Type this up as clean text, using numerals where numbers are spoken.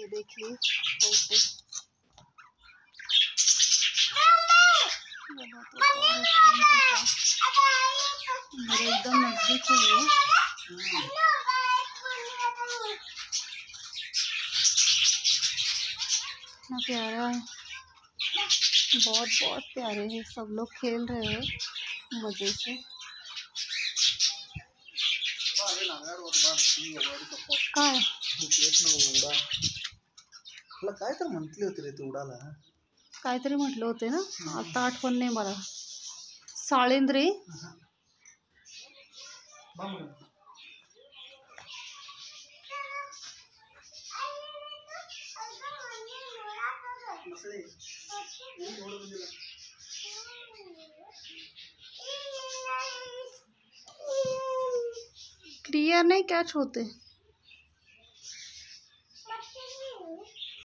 ये देखिए तोते। मेरे एकदम नजदीक है ये। इतना प्यारा है, बहुत बहुत प्यारे हैं। सब लोग खेल रहे हैं मजे से। काय काय तर म्हटली होती रे तू उडाला, काहीतरी म्हटलं होते ना, आता आठवण नाही मला। साळेंद्री क्लियर नहीं कैच होते।